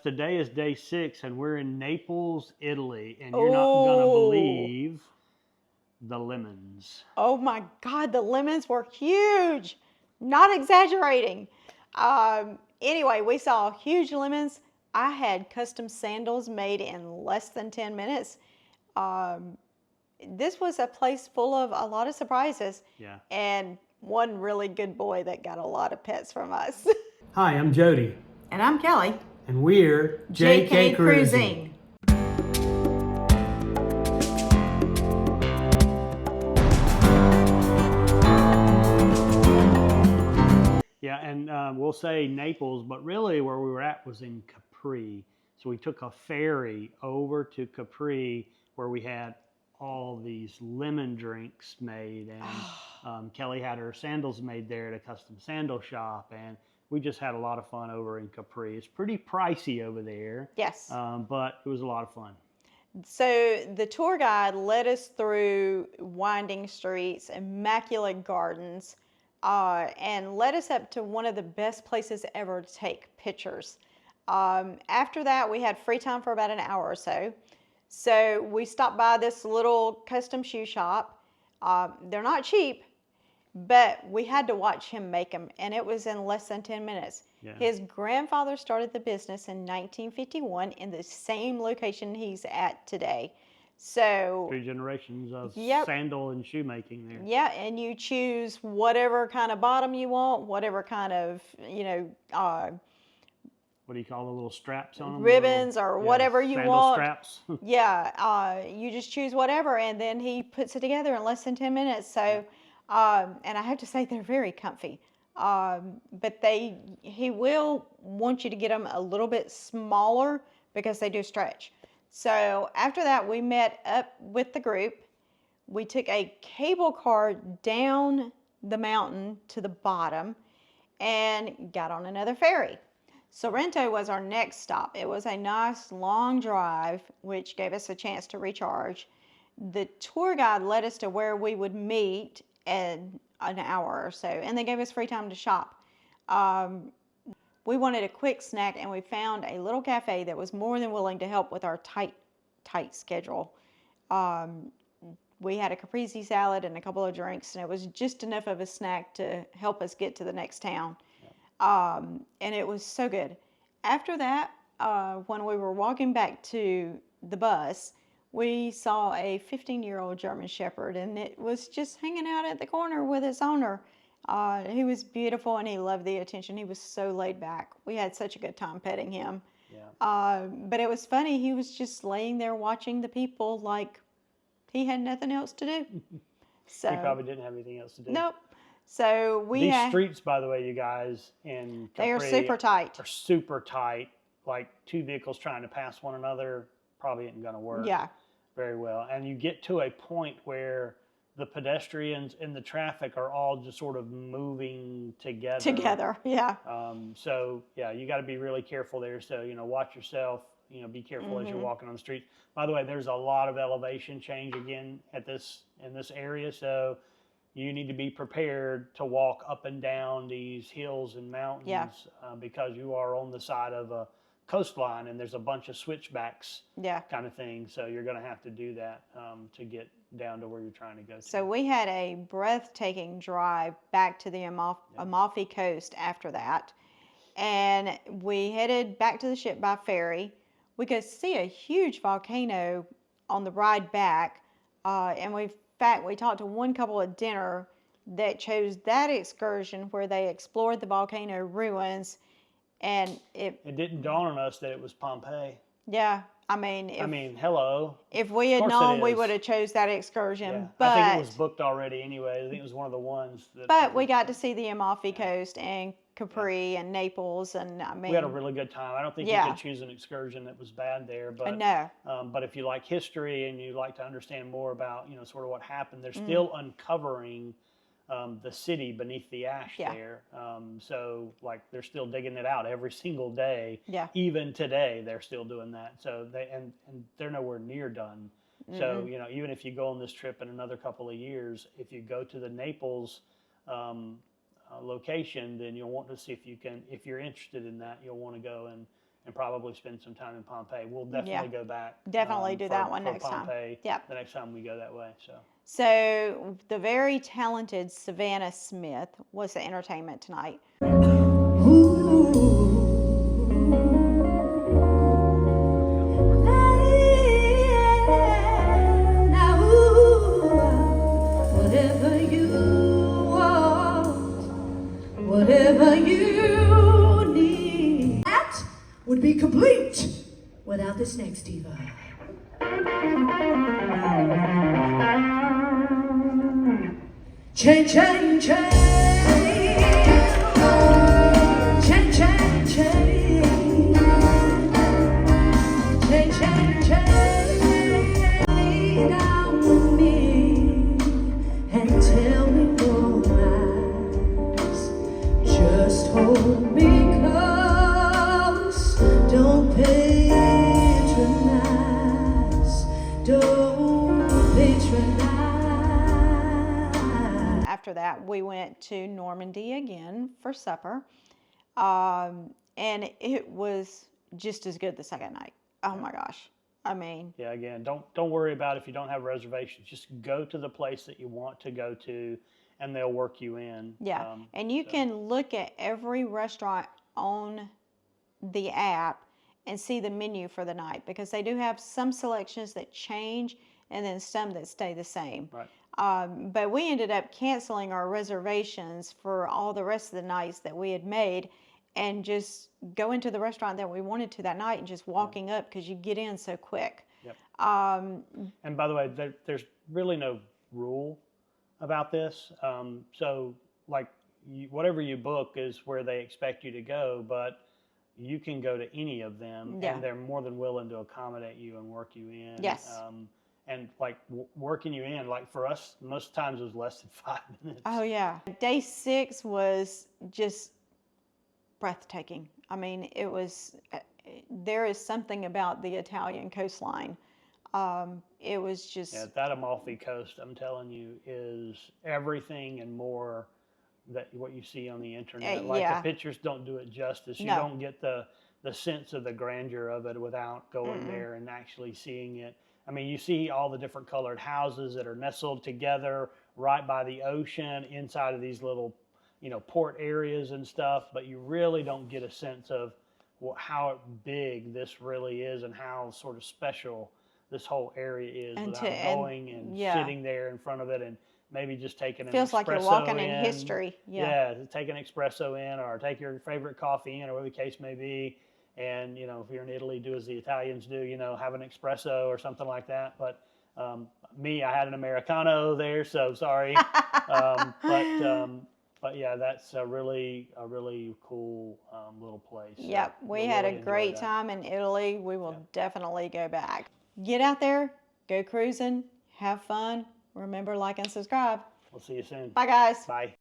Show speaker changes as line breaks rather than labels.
today is day 6 and we're in Naples, Italy, and you're not gonna
Oh,
believe the lemons.
oh my God, the lemons were huge. Not exaggerating. Anyway, we saw huge lemons. I had custom sandals made in less than 10 minutes. Um, this was a place full of a lot of surprises
Yeah.
and one really good boy that got a lot of pets from us.
Hi, I'm Jody.
And I'm Kelly.
And we're
JK Cruising.
Yeah, and we'll say Naples, but really where we were at was in Capri. So we took a ferry over to Capri where we had all these lemon drinks made, and Kelly had her sandals made there at a custom sandal shop, and we just had a lot of fun over in Capri. It's pretty pricey over there,
Yes.
but it was a lot of fun.
So the tour guide led us through winding streets, immaculate gardens, and led us up to one of the best places ever to take pictures. After that, we had free time for about an hour or so. So we stopped by this little custom shoe shop. They're not cheap, but we had to watch him make them, and it was in less than 10 minutes.
Yeah.
His grandfather started the business in 1951 in the same location he's at today. So
3 generations of
Yep.
sandal and shoemaking there.
yeah, and you choose whatever kind of bottom you want, whatever kind of,
What do you call the little straps on them?
ribbons or whatever you
sandal
want.
straps.
You just choose whatever, and then he puts it together in less than 10 minutes. So, and I have to say they're very comfy. But he will want you to get them a little bit smaller because they do stretch. So after that, we met up with the group. We took a cable car down the mountain to the bottom and got on another ferry. Sorrento was our next stop. It was a nice long drive, which gave us a chance to recharge. The tour guide led us to where we would meet in an hour or so, and they gave us free time to shop. We wanted a quick snack, and we found a little cafe that was more than willing to help with our tight schedule. We had a caprese salad and a couple of drinks, and it was just enough of a snack to help us get to the next town. And it was so good. After that, when we were walking back to the bus, we saw a 15-year-old German Shepherd, and it was just hanging out at the corner with its owner. He was beautiful, and he loved the attention. He was so laid back. We had such a good time petting him.
Yeah.
But it was funny. He was just laying there watching the people like he had nothing else to do. So
He probably didn't have anything else to do.
Nope. So
These streets, by the way, you guys, in Capri,
they are super tight.
Are super tight. Like 2 vehicles trying to pass one another probably isn't going to work.
Yeah.
Very well. And you get to a point where the pedestrians and the traffic are all just sort of moving together.
Yeah.
So yeah, you got to be really careful there. So, watch yourself, be careful as you're walking on the street. By the way, there's a lot of elevation change again in this area. So you need to be prepared to walk up and down these hills and mountains because you are on the side of a coastline and there's a bunch of switchbacks kind of thing. So you're going to have to do that to get down to where you're trying to go to.
So we had a breathtaking drive back to the Amalfi Coast after that. And we headed back to the ship by ferry. We could see a huge volcano on the ride back. And in fact, we talked to one couple at dinner that chose that excursion where they explored the volcano ruins. And it
didn't dawn on us that it was Pompeii.
Yeah,
hello.
If we had known, we would have chose that excursion.
Yeah.
But
I think it was booked already anyway. I think it was one of the ones that.
But we got to see the Amalfi Coast and Capri and Naples, and
we had a really good time. I don't think you could choose an excursion that was bad there, but
no.
But if you like history and you like to understand more about sort of what happened, they're still uncovering the city beneath the ash there. So like they're still digging it out every single day.
Yeah.
Even today they're still doing that. So and they're nowhere near done. So even if you go on this trip in another couple of years, if you go to the Naples location, then you'll want to see if you're interested in that, you'll want to go and probably spend some time in Pompeii. We'll definitely go back.
Definitely do that one
for
next time.
Pompeii,
Yep.
the next time we go that way.
So the very talented Savannah Smith was the entertainment tonight.
Whatever you want, whatever you need, that would be complete without this next diva. Chain, chain, chain. Chain, chain, chain. Chain, chain, chain. Lay down with me and tell me your lies. Just hold me close. Don't patronize. Don't patronize.
After that, we went to Normandy again for supper. And it was just as good the second night. Oh my gosh. I mean,
Yeah, again, don't worry about if you don't have reservations. Just go to the place that you want to go to, and they'll work you in.
yeah. And you can look at every restaurant on the app and see the menu for the night, because they do have some selections that change and then some that stay the same.
Right.
But we ended up canceling our reservations for all the rest of the nights that we had made and just going to the restaurant that we wanted to that night and just walking up, because you get in so quick.
Yep. And by the way, there's really no rule about this. So like whatever you book is where they expect you to go, but you can go to any of them,
Yeah.
and they're more than willing to accommodate you and work you in.
Yes.
And like working you in, like for us, most times it was less than 5 minutes.
Oh yeah. Day 6 was just breathtaking. I mean, it was, there is something about the Italian coastline. It was just,
Yeah, that Amalfi Coast, I'm telling you, is everything and more that what you see on the internet. Like
yeah.
the pictures don't do it justice. You
No.
don't get the sense of the grandeur of it without going there and actually seeing it. I mean, you see all the different colored houses that are nestled together right by the ocean inside of these little, port areas and stuff, but you really don't get a sense of how big this really is and how sort of special this whole area is without going and sitting there in front of it and maybe just taking an
feels
espresso
like you're walking in
in.
history.
Yeah, take an espresso in, or take your favorite coffee in, or whatever the case may be. And, if you're in Italy, do as the Italians do, have an espresso or something like that. But me, I had an Americano there, so sorry. But yeah, that's a really cool little place.
Yep,
So
we had
really
a great
enjoyed that.
time in Italy. We will definitely go back. Get out there, go cruising, have fun. Remember, like and subscribe.
We'll see you soon.
Bye, guys.
Bye.